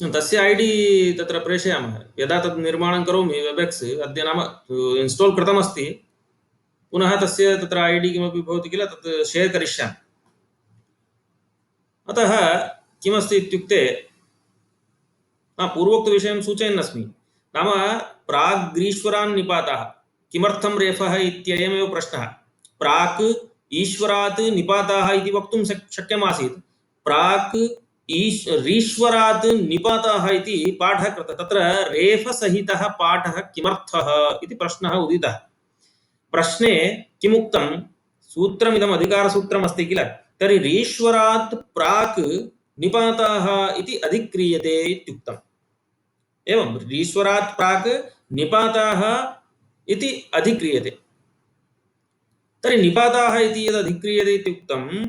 तस्य आईडी तत्र प्रेषयामः। यदा तद् निर्माणं करोमि वेबएक्स अद्य नाम इन्स्टाल् कृतमस्ति, पुनः तस्य तत्र आईडी किमपि भवति किल, तत् शेर् करिष्यामि। अतः किमस्ति इत्युक्ते पूर्वोक्तविषयं सूचयन्नस्मि। नाम प्राग् ग्रीश्वरान् निपाताः किमर्थं रेफः इत्ययमेव प्रश्नः। प्राक् ईश्वरात् निपाताः इति वक्तुं शक्यमासीत्। प्राक् रीश्वरात् निपाताः इति पाठः कृतः। तत्र रेफसहितः पाठः किमर्थः इति प्रश्नः उदितः। प्रश्ने किमुक्तं, सूत्रमिदम् अधिकारसूत्रमस्ति किल, तर्हि रीश्वरात् प्राक् निपाताः इति अधिक्रियते इत्युक्तम्। एवं रीश्वरात् प्राक् निपाताः इति अधिक्रियते। तर्हि निपाताः इति यद् अधिक्रियते इत्युक्तं,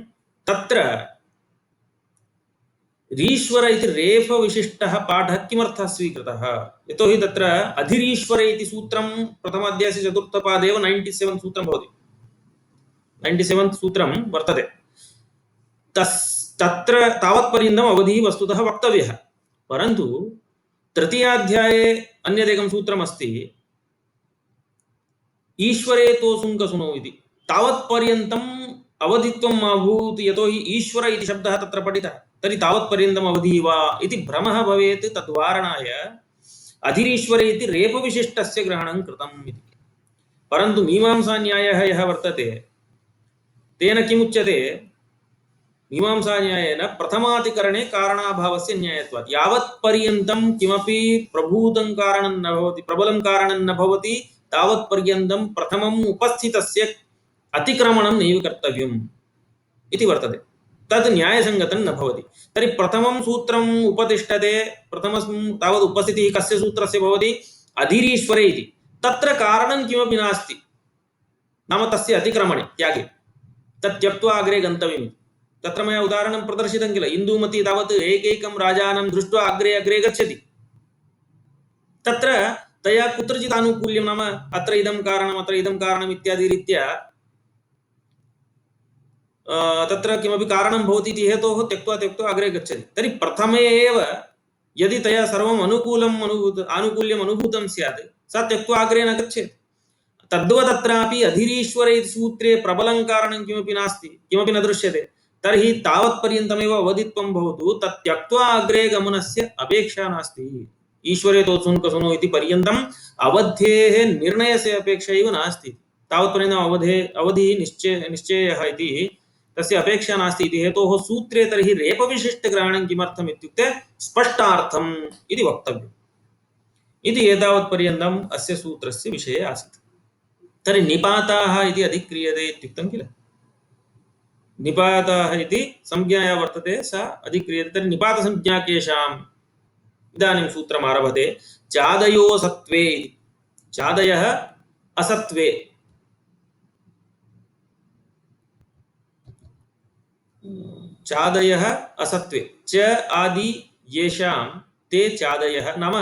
तत्र रीश्वर इति रेफविशिष्टः पाठः किमर्थः स्वीकृतः? यतोहि तत्र अधिरीश्वरे इति सूत्रं प्रथमाध्यायस्य चतुर्थपादेव 97 सूत्रं भवति। 97 सूत्रं वर्तते। तत्र तावत्पर्यन्तम् अवधिः वस्तुतः वक्तव्यः। परन्तु तृतीयाध्याये अन्यदेकं सूत्रमस्ति, ईश्वरे तोऽसुङ्कसुनौ इति। तावत्पर्यन्तम् अवधित्वं मा भूत्, यतोहि ईश्वर इति शब्दः तत्र पठितः, तर्हि तावत्पर्यन्तम् अवधिः वा इति भ्रमः भवेत्। तद्वारणाय अधिरीश्वरे इति रेफविशिष्टस्य ग्रहणं कृतम् इति। परन्तु मीमांसान्यायः यः वर्तते तेन किमुच्यते, मीमांसान्यायेन प्रथमातिकरणे कारणाभावस्य न्यायत्वात्। यावत्पर्यन्तं किमपि प्रभूतं कारणं न भवति, प्रबलं कारणं न भवति, तावत्पर्यन्तं प्रथमम् उपस्थितस्य अतिक्रमणं नैव कर्तव्यम् इति वर्तते। तद् न्यायसङ्गतं न भवति। तर्हि प्रथमं सूत्रम् उपतिष्ठते, प्रथमं तावत् उपस्थितिः कस्य सूत्रस्य भवति, अधिरीश्वरे इति। तत्र कारणं किमपि नास्ति, नाम तस्य अतिक्रमणे, त्यागे, तत् त्यक्त्वा अग्रे गन्तव्यम्। तत्र मया उदाहरणं प्रदर्शितं किल, इन्दूमती तावत् एकैकं राजानं दृष्ट्वा अग्रे अग्रे गच्छति। तत्र तया कुत्रचित् आनुकूल्यं, नाम अत्र इदं कारणम् अत्र इदं कारणम् इत्यादि रीत्या तत्र किमपि कारणं भवति इति हेतोः त्यक्त्वा अग्रे गच्छति। तर्हि प्रथमे एव यदि तया सर्वम् आनुकूल्यम् अनुभूतं स्यात्, सा त्यक्त्वा अग्रे न गच्छेत्। तद्वत् अत्रापि अधिरीश्वरे इति सूत्रे प्रबलं कारणं किमपि नास्ति, किमपि न दृश्यते। तर्हि तावत्पर्यन्तमेव अवधित्वं भवतु, तत् त्यक्त्वा अग्रे गमनस्य अपेक्षा नास्ति। ईश्वरे तोऽसुङ्कसुनौ इति पर्यन्तम् अवधेः निर्णयस्य अपेक्षा एव नास्ति। तावत्पर्यन्तम् अवधिः निश्चयः इति तस्य अपेक्षा नास्ति इति हेतोः सूत्रे तर्हि रेपविशिष्टग्रहणं किमर्थम् इत्युक्ते स्पष्टार्थम् इति वक्तव्यम् इति एतावत्पर्यन्तम् अस्य सूत्रस्य विषये आसीत्। तर्हि निपाताः इति अधिक्रियते इत्युक्तं किल, निपाताः इति संज्ञाया वर्तते, सा अधिक्रियते। तर्हि निपातसंज्ञा केषाम्? इदानीं सूत्रम् आरभते। चादयो सत्त्वे इति। चादयः असत्त्वे, चादयः असत्त्वे, च आदि येषां ते चादयः, नाम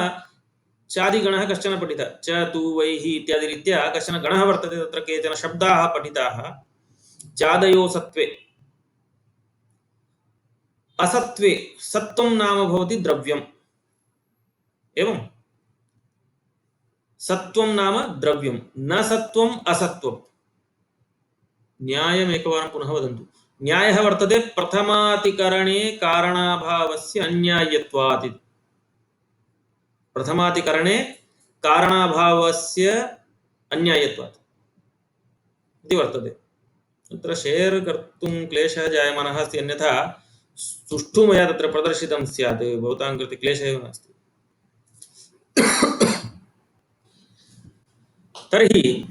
चादिगणः कश्चन पठितः, च तु वैः इत्यादि रीत्या कश्चन गणः वर्तते, तत्र केचन शब्दाः पठिताः। चादयो सत्त्वे, असत्त्वे, सत्त्वं नाम भवति द्रव्यम्, एवं सत्त्वं नाम द्रव्यं, न सत्त्वम् असत्त्वं। न्यायम् एकवारं पुनः वदन्तु। न्यायः वर्तते प्रथमातिकरणे कारणाभावस्य अन्याय्यत्वात्। प्रथमातिकरणे कारणाभावस्य अन्याय्यत्वात् इति वर्तते। तत्र शेर् कर्तुं क्लेशः जायमानः अस्ति, अन्यथा सुष्ठु मया तत्र प्रदर्शितं स्यात्, भवतां कृते क्लेशः एव नास्ति। तर्हि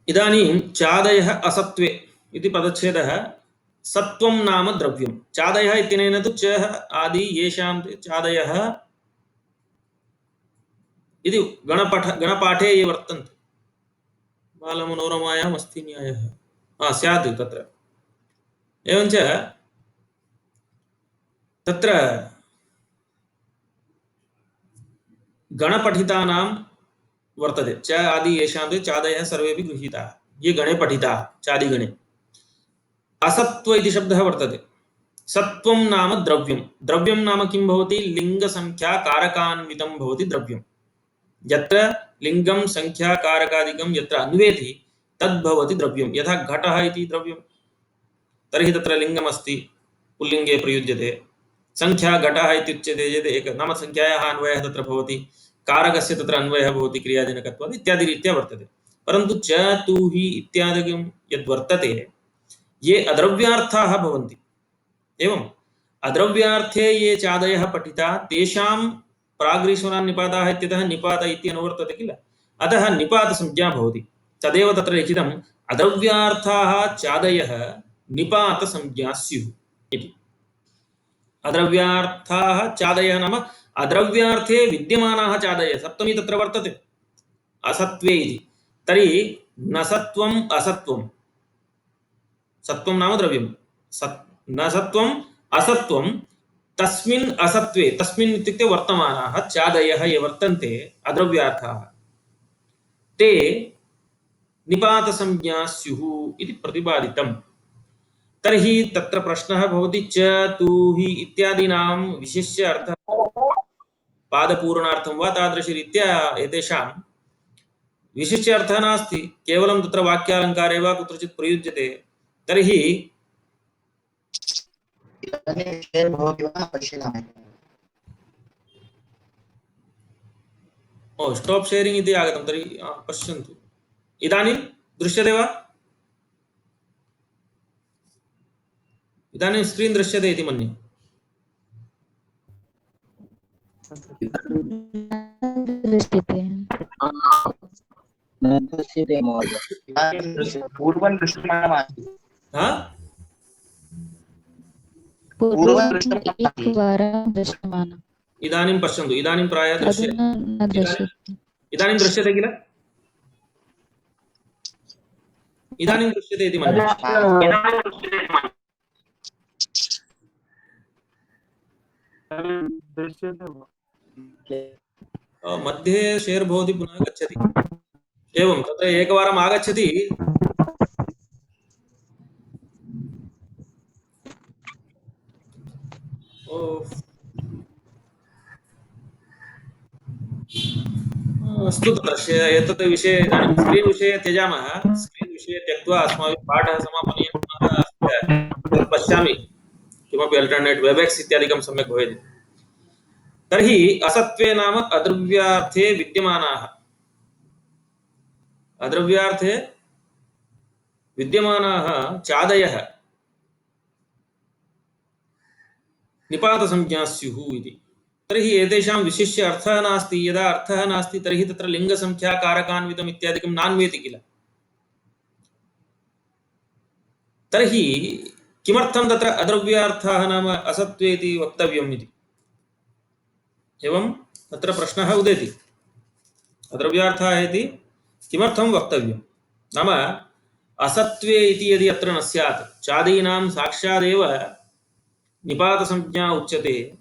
इदानीं चादयः असत्त्वे इति पदच्छेदः, सत्त्वं नाम द्रव्यं। चादयः इत्यनेन तु च आदि येषां चादयः इति गणपाठे ये वर्तन्ते। बालमनोरमायाम् अस्ति न्यायः, स्यात् तत्र। एवञ्च तत्र गणपठितानां वर्तते, च आदि येषां ते चादयः सर्वेपि गृहीताः, ये गणे पठिताः चादिगणे। असत्त्व इति शब्दः वर्तते, सत्वं नाम द्रव्यं, द्रव्यं नाम किं भवति, लिङ्गसङ्ख्याकारकान्वितं भवति द्रव्यं। यत्र लिङ्गं संख्याकारकादिकं यत्र अन्वेति तद्भवति द्रव्यं। यथा घटः इति द्रव्यं, तर्हि तत्र लिङ्गमस्ति, पुल्लिङ्गे प्रयुज्यते। संख्या घटः इत्युच्यते चेत् एक नाम संख्यायाः अन्वयः तत्र भवति, कारकस्य तत्र अन्वयः भवति क्रियाजनकत्वात् इत्यादिरीत्या वर्तते। परन्तु च तु हि इत्यादिकं यद्वर्तते ये अद्रव्यार्थाः भवन्ति। एवम् अद्रव्यार्थे ये चादयः पठिता तेषां प्राग्रीश्वरान् निपाताः इत्यतः निपात इति अनुवर्तते किल, अतः निपातसंज्ञा भवति। तदेव तत्र लिखितम् अद्रव्यार्थाः चादयः निपातसंज्ञा स्युः इति। अद्रव्यार्थाः चादयः नाम अद्रव्यार्थे विद्यमानाः चादयः, सप्तमी तत्र वर्तते असत्वे इति। तर्हि न सत्वम् असत्वं, सत्वं नाम द्रव्यं, न सत्वम् असत्वं, तस्मिन् असत्वे, तस्मिन् इत्युक्ते वर्तमानाः चादयः ये वर्तन्ते अद्रव्यार्थाः ते निपातसंज्ञा स्युः इति प्रतिपादितम्। तर्हि तत्र प्रश्नः भवति च तु हि इत्यादीनां विशिष्य अर्थः पादपूरणार्थं वा तादृशरीत्या एतेषां विशिष्य अर्थः नास्ति, केवलं तत्र वाक्यालङ्कारे वा कुत्रचित् प्रयुज्यते। तर्हि स्टॉप शेयरिंग इति आगतं, तर्हि पश्यन्तु। इदानीं दृश्यते वा? इदानीं स्क्रीन् दृश्यते इति मन्ये। दृश्यते महोदय, पूर्वं दृश्यमानमस्ति। इदानीं पश्यन्तु, इदानीं प्रायः दृश्यते, इदानीं दृश्यते किल, इदानीं दृश्यते इति मन्ये। मध्ये शेर् भवति पुनः गच्छति, एवं तत्र एकवारम् आगच्छति अस्तु, तत्र एतत् विषये इदानीं स्क्रीन् विषये त्यजामः। स्क्रीन् विषये त्यक्त्वा अस्माभिः पाठः समापनीयः। पुनः पश्यामि किमपि अल्टर्नेट् वेबएक्स् इत्यादिकं सम्यक् भवेत्। तर्हि असत्वे नाम अद्रव्यार्थे विद्यमानाः, अद्रव्यार्थे विद्यमानाः चादयः निपातसंज्ञा स्युः इति। तर्हि एतेषां विशिष्य अर्थः नास्ति। यदा अर्थः नास्ति तर्हि तत्र लिङ्गसंख्याकारकान्वितम् इत्यादिकं नान्वेति किल। तर्हि किमर्थं तत्र अद्रव्यार्थः नाम असत्वे इति वक्तव्यम् इति, एवं तत्र प्रश्नः उदेति। अद्रव्यार्थः इति किमर्थं वक्तव्यं नाम असत्वे इति यदि अत्र न स्यात्, चादीनां साक्षादेव निपातसंज्ञा उच्यते,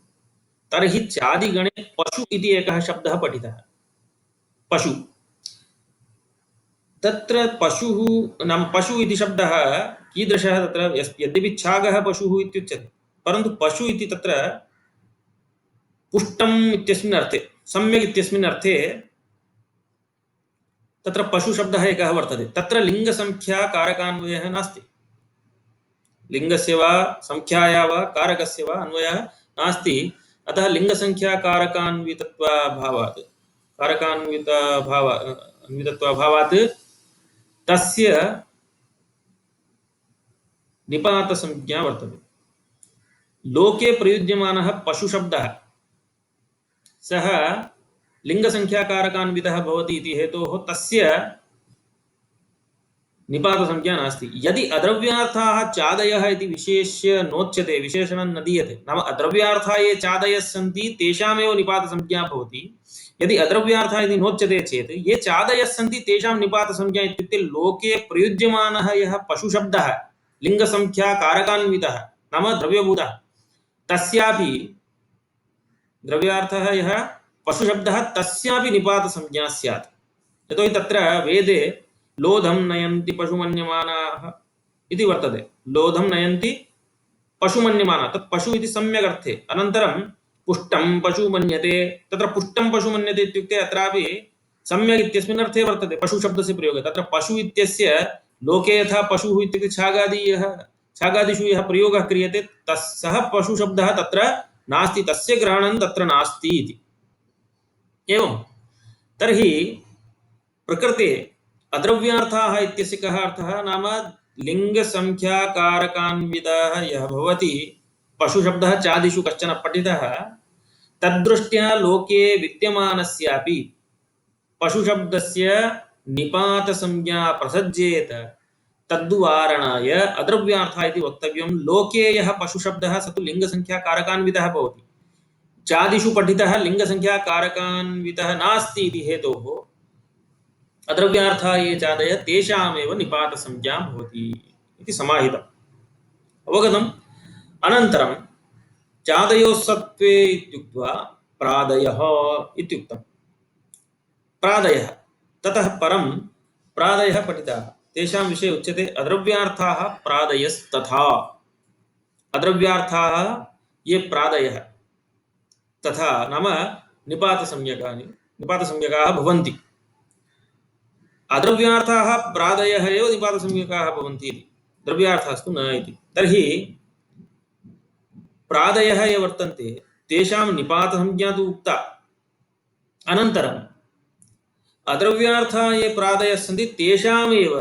तर्हि चादिगणे पशु इति एकः शब्दः पठितः। पशु, तत्र पशुः नाम पशु इति शब्दः कीदृशः, तत्र यद्यपि छागः पशुः इत्युच्यते, परन्तु पशु इति तत्र पुष्टम् इत्यस्मिन् अर्थे, सम्यक् इत्यस्मिन् अर्थे तत्र पशुशब्दः एकः वर्तते। तत्र लिङ्गसंख्याकारकान्वयः नास्ति, लिङ्गस्य वा संख्याया वा कारकस्य वा अन्वयः नास्ति। अतः लिङ्गसंख्याकारकान्वितत्वाभावात्, कारकान्वितत्वाभावात् तस्य निपातसंज्ञा वर्तते। लोके प्रयुज्यमानः पशुशब्दः सः लिङ्गसंख्याकारकान्वितः भवति इति हेतोः तस्य निपातसंज्ञा नास्ति। यदि अद्रव्यार्थाः चादयः इति विशेष्य नोच्यते, विशेषणं न दीयते, नाम अद्रव्यार्थाः ये चादयः सन्ति तेषामेव निपातसंज्ञा भवति। यदि अद्रव्यार्थः इति नोच्यते चेत् ये चादयः सन्ति तेषां निपातसंज्ञा इत्युक्ते लोके प्रयुज्यमानः यः पशुशब्दः लिङ्गसंख्याकारकान्वितः नाम द्रव्यभूतः, तस्यापि द्रव्यार्थः यः पशुशब्दः तस्यापि निपातसंज्ञा स्यात्। यतोहि तत्र वेदे लोधं नयन्ति पशुमन्यमानाः इति वर्तते। लोधं नयन्ति पशु मन्यमाना, तत् पशु इति सम्यक् अर्थे। अनन्तरं पुष्टं पशु मन्यते, तत्र पुष्टं पशु मन्यते इत्युक्ते अत्रापि सम्यक् इत्यस्मिन् अर्थे वर्तते पशु शब्दस्य प्रयोगः। तत्र पशु इत्यस्य लोके यथा पशुः इत्युक्ते छागादिषु यः प्रयोगः क्रियते सः पशुशब्दः तत्र नास्ति, तस्य ग्रहणं तत्र नास्ति इति। एवं तर्हि प्रकृते अद्रव्यार्थाः इत्यस्य कः अर्थः नाम लिङ्गसंख्याकारकान्वितः यः भवति पशुशब्दः चादिषु कश्चन पठितः तद्दृष्ट्या लोके विद्यमानस्यापि पशुशब्दस्य निपातसंज्ञा प्रसज्येत तद्वारणाय अद्रव्यार्थः इति वक्तव्यं। लोके यः पशुशब्दः स तु लिङ्गसंख्याकारकान्वितः भवति, चादिषु पठितः लिङ्गसंख्याकारकान्वितः नास्ति इति हेतोः अद्रव्यार्थाः ये चादयः तेषामेव निपातसंज्ञा भवति इति समाहितम्, अवगतम्। अनन्तरं चादयोः सत्त्वे इत्युक्त्वा प्रादयः इत्युक्तम्। प्रादयः ततः परं प्रादयः पठिताः, तेषां विषये उच्यते अद्रव्यार्थाः प्रादयस्तथा। अद्रव्यार्थाः ये प्रादयः तथा नाम निपातसंज्ञकाः भवन्ति। अद्रव्यार्थाः प्रादयः एव निपातसंज्ञकाः भवन्ति इति, द्रव्यार्थास्तु न इति। तर्हि प्रादयः ये वर्तन्ते तेषां निपातसंज्ञा तु उक्ता। अनन्तरम् अद्रव्यार्थाः ये प्रादयः सन्ति तेषामेव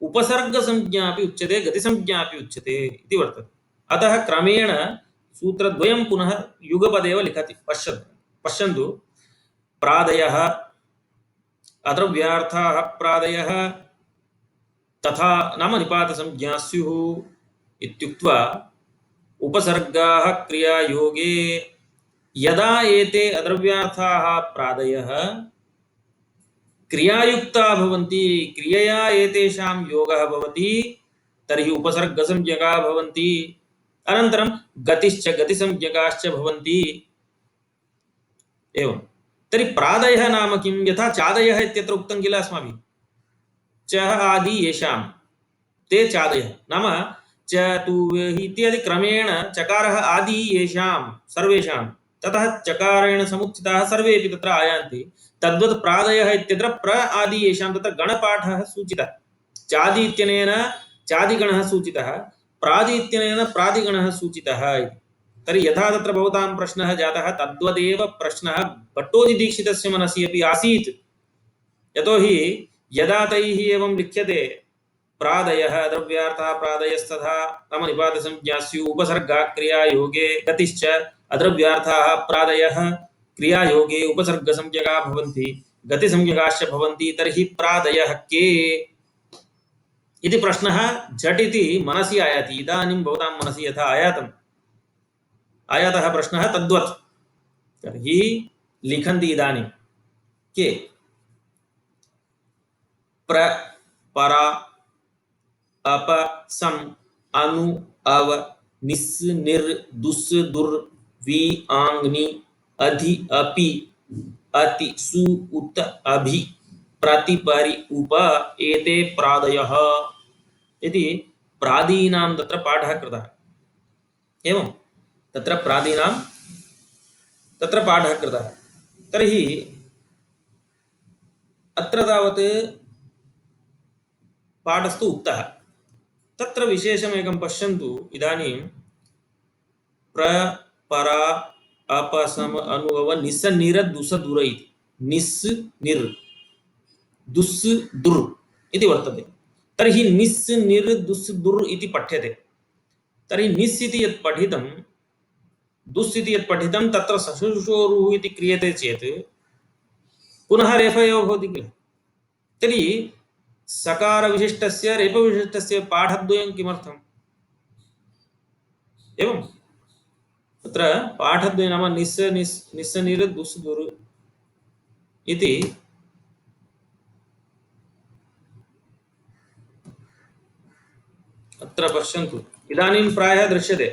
उपसर्गसंज्ञा अपि उच्यते, गतिसंज्ञा अपि उच्यते इति वर्तते। अतः क्रमेण सूत्रद्वयं पुनः युगपदेव लिखति। पश्यन्तु, प्रादयः अद्रव्यार्थाः प्रादयः तथा नाम निपातसंज्ञा स्युः इत्युक्त्वा उपसर्गाः क्रियायोगे यदा एते अद्रव्यार्थाः प्रादयः क्रियायुक्ता भवन्ति, क्रियया एतेषां योगः भवति, तर्हि उपसर्गसंज्ञकाः भवन्ति। अनन्तरं गतिश्च गतिसंज्ञकाश्च भवन्ति। एवं तर्हि प्रादयः नाम किं? यथा चादयः इत्यत्र उक्तं किल अस्माभिः, च आदि येषां ते चादयः नाम च तु इत्यादि क्रमेण चकारः आदि येषां सर्वेषां, ततः चकारेण समुत्थिताः सर्वेपि तत्र आयान्ति। तद्वत् प्रादयः इत्यत्र प्र आदि येषां तत्र गणपाठः सूचितः। चादि इत्यनेन चादिगणः सूचितः, प्रादि इत्यनेन प्रादिगणः सूचितः इति। तर्हि यथा तत्र भवतां प्रश्नः जातः तद्वदेव प्रश्नः भट्टोजिदीक्षितस्य मनसि अपि आसीत्। यतोहि यदा तैः एवं लिख्यते प्रादयः अद्रव्यार्थाः प्रादयस्तथा नाम निपातसंज्ञा स्युः उपसर्गाः क्रियायोगे गतिश्च अद्रव्यार्थाः प्रादयः क्रियायोगे उपसर्गसंज्ञकाः भवन्ति, गतिसंज्ञकाश्च भवन्ति। तर्हि प्रादयः के इति प्रश्नः झटिति मनसि आयाति। इदानीं भवतां मनसि यथा आयातः प्रश्नः तद्वत्। तर्हि लिखन्ति इदानीं के प्र परा अप सम अनु अव निस् निर् दुस् दुर् वि आङ्नि अधि अपि अति सु उत अभि प्रति परि उप एते प्रादयः इति प्रादीनां तत्र पाठः कृतः। एवं तत्र प्रादीनां तत्र पाठः कृतः। तर्हि अत्र तावत् पाठस्तु उक्तः। तत्र विशेषमेकं पश्यन्तु। इदानीं प्र परा अपसम अनुव निस् निर दुस् दुर इति निस् निर दुस् दुर् इति वर्तते। तर्हि निस् निर दुस् दुर् इति पठ्यते। तर्हि निस् इति यत् पठितं दुस् इति यत् पठितं तत्र सशुषोरुः इति क्रियते चेत् पुनः रेफ एव भवति किल। तर्हि सकारविशिष्टस्य रेफविशिष्टस्य पाठद्वयं किमर्थम्? एवं तत्र पाठद्वयं नाम निस् निर दुस् दुर् इति अत्र पश्यन्तु। इदानीं प्रायः दृश्यते।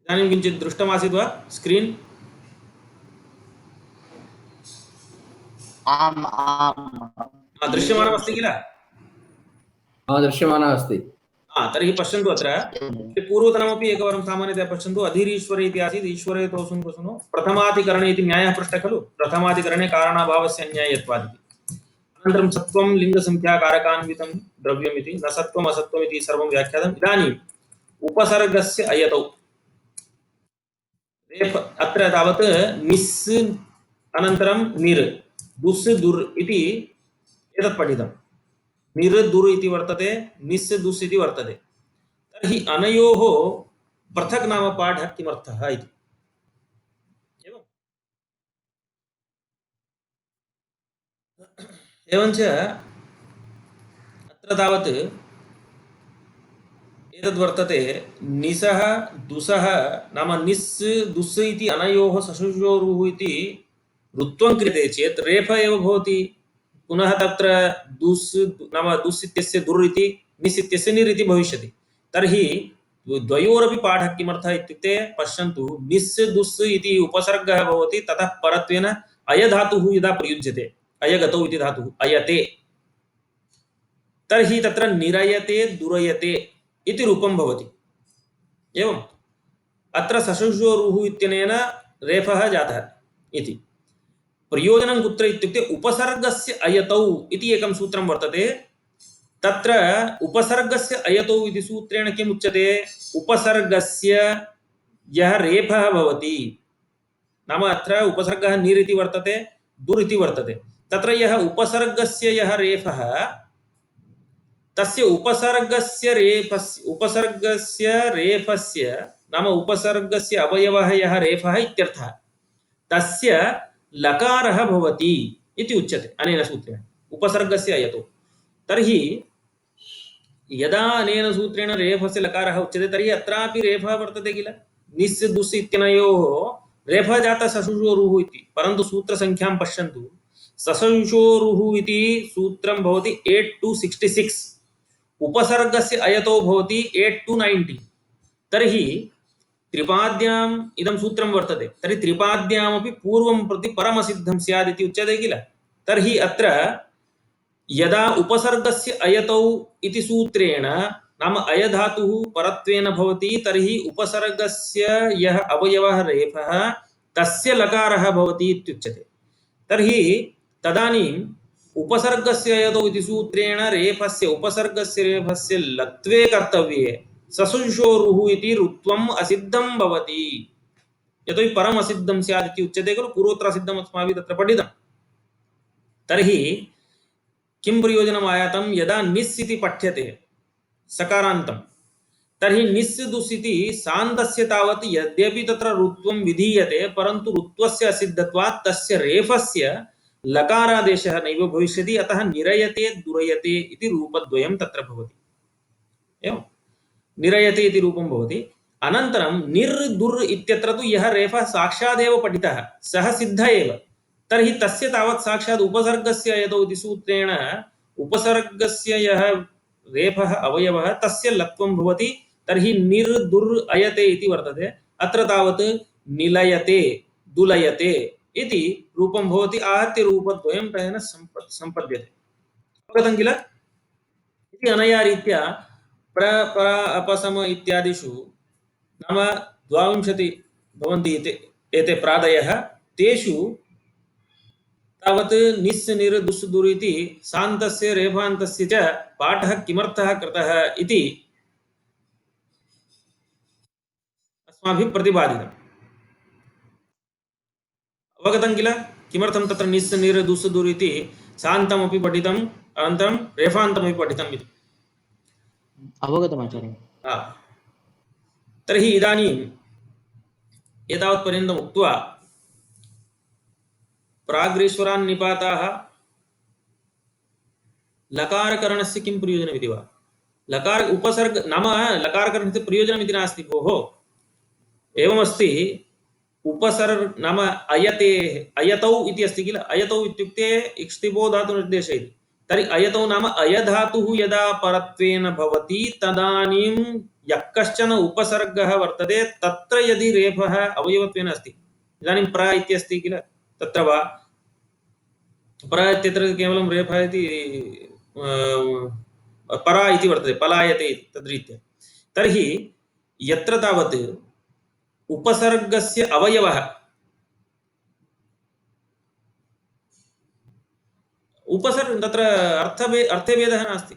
इदानीं किञ्चित् दृष्टमासीत् वा स्क्रीन्? आम् आम् दृश्यमानमस्ति किल? दृश्यमानः अस्ति। तर्हि पश्यन्तु अत्र पूर्वतनमपि एकवारं सामान्यतया पश्यन्तु। अधीरीश्वरे इति आसीत्, ईश्वरे तोसुं कुसुनो प्रथमाधिकरणे इति न्यायः पृष्टः खलु। प्रथमाधिकरणे कारणाभावस्य अन्यायत्वादिति। अनन्तरं सत्त्वं लिङ्गसंख्याकारकान्वितं द्रव्यमिति, न सत्त्वम् असत्त्वमिति सर्वं व्याख्यातम्। इदानीम् उपसर्गस्य अयतौ अत्र तावत् निस् अनन्तरं निर् दुस् दुर् इति एतत् पठितं। निर् दुर् इति वर्तते, निस् दुस् इति वर्तते। तर्हि अनयोः पृथक् नाम पाठः किमर्थः इति। एवञ्च अत्र तावत् एतद् वर्तते निसः दुसः नाम निस् दुस् इति अनयोः सशुषोरुः इति रुत्वं क्रियते चेत् रेफ एव भवति। पुनः तत्र दुस् नाम दुस् इत्यस्य दुर् इति, निस् इत्यस्य निर् इति भविष्यति। तर्हि द्वयोरपि पाठः किमर्थः इत्युक्ते पश्यन्तु, निस् दुस् इति उपसर्गः भवति, ततः परत्वेन अयधातुः यदा प्रयुज्यते, अयगतौ इति धातुः अयते, तर्हि तत्र निरयते दुरयते इति रूपं भवति। एवम् अत्र सशुषोरुः इत्यनेन रेफः जातः इति। प्रयोजनं कुत्र इत्युक्ते उपसर्गस्य अयतौ इति एकं सूत्रं वर्तते। तत्र उपसर्गस्य अयतौ इति सूत्रेण किम् उच्यते? उपसर्गस्य यः रेफः भवति, नाम अत्र उपसर्गः निर् इति वर्तते, दुर् इति वर्तते। तत्र यः उपसर्गस्य यः रेफः, तस्य उपसर्गस्य रेफस्य नाम उपसर्गस्य अवयवः यः रेफः इत्यर्थः, तस्य लकारः भवति इति उच्यते अनेन सूत्रेण उपसर्गस्य अयतौ। तर्हि यदा अनेन सूत्रेण रेफस्य लकारः उच्यते तर्हि अत्रापि रेफः वर्तते किल। निस् दुस् इत्यनयोः रेफः जातः सशुषोरुः इति, परन्तु सूत्रसङ्ख्यां पश्यन्तु। सशुषोरुः इति सूत्रं भवति 8 to 66, उपसर्गस्य अयतौ भवति 8 to 90। तर्हि त्रिपाद्याम् इदं सूत्रं वर्तते, तर्हि त्रिपाद्यामपि पूर्वं प्रति परमसिद्धं स्यात् इति उच्यते किल। तर्हि अत्र यदा उपसर्गस्य अयतौ इति सूत्रेण नाम अयधातुः परत्वेन भवति, तर्हि उपसर्गस्य यः अवयवः रेफः तस्य लकारः भवति इत्युच्यते। तर्हि तदानीम् उपसर्गस्य अयतौ इति सूत्रेण रेफस्य उपसर्गस्य रेफस्य लत्वे कर्तव्ये सशुषोरुः इति रुत्वम् असिद्धं भवति, यतोहि परम् असिद्धं स्यात् इति उच्यते खलु। पूर्वोत्तर असिद्धम् अस्माभिः तत्र पठितं। तर्हि किं प्रयोजनम् आयातं? यदा निस् इति पठ्यते सकारान्तं, तर्हि निस् दुस् इति सान्तस्य तावत् यद्यपि तत्र रुत्वं विधीयते, परन्तु रुत्वस्य असिद्धत्वात् तस्य रेफस्य लकारादेशः नैव भविष्यति। अतः निरयते दुरयते इति रूपद्वयं तत्र भवति। एवं निरयते इति रूपं भवति। अनन्तरं निर् दुर् इत्यत्र तु यः रेफः साक्षादेव पठितः सः सिद्धः एव, तर्हि तस्य तावत् साक्षात् उपसर्गस्य अयतौ इति सूत्रेण उपसर्गस्य यः रेफः अवयवः तस्य लत्वं भवति। तर्हि निर् दुर् अयते इति वर्तते। अत्र तावत् निलयते दुलयते इति रूपं भवति। आहत्य रूपद्वयं तेन सम्पद्यते। अवगतं किल? इति अनया रीत्या प्र पर अपसम इत्यादिषु नाम 22 भवन्ति एते प्रादयः। तेषु तावत् निस् निर् दुस् दुर् इति सान्तस्य रेफान्तस्य च पाठः किमर्थः कृतः इति अस्माभिः प्रतिपादितम्। अवगतं किल? किमर्थं तत्र निस् निर् दुस् दुर् इति सान्तमपि पठितम्, अनन्तरं रेफान्तमपि पठितम् इति। अवगतम् आचार्य। तर्हि इदानीम् एतावत्पर्यन्तम् उक्त्वा प्राग्रीश्वरान् निपाताः लकारकरणस्य किं प्रयोजनमिति वा? लकार उपसर्ग नाम लकारकरणस्य प्रयोजनमिति नास्ति भोः। एवमस्ति, उपसर्ग नाम अयते अयतौ इति अस्ति किल। अयतौ इत्युक्ते इक्ष्तिपो धातु निर्देशयति। तर्हि अयतौ नाम अयधातुः यदा परत्वेन भवति तदानीं यः कश्चन उपसर्गः वर्तते तत्र यदि रेफः अवयवत्वेन अस्ति, इदानीं प्र इत्यस्ति किल, तत्र वा परा इत्यत्र केवलं रेफः इति परा इति वर्तते, पलायते इति तद्रीत्या। तर्हि यत्र तावत् उपसर्गस्य अवयवः तत्र अर्थे भेदः नास्ति,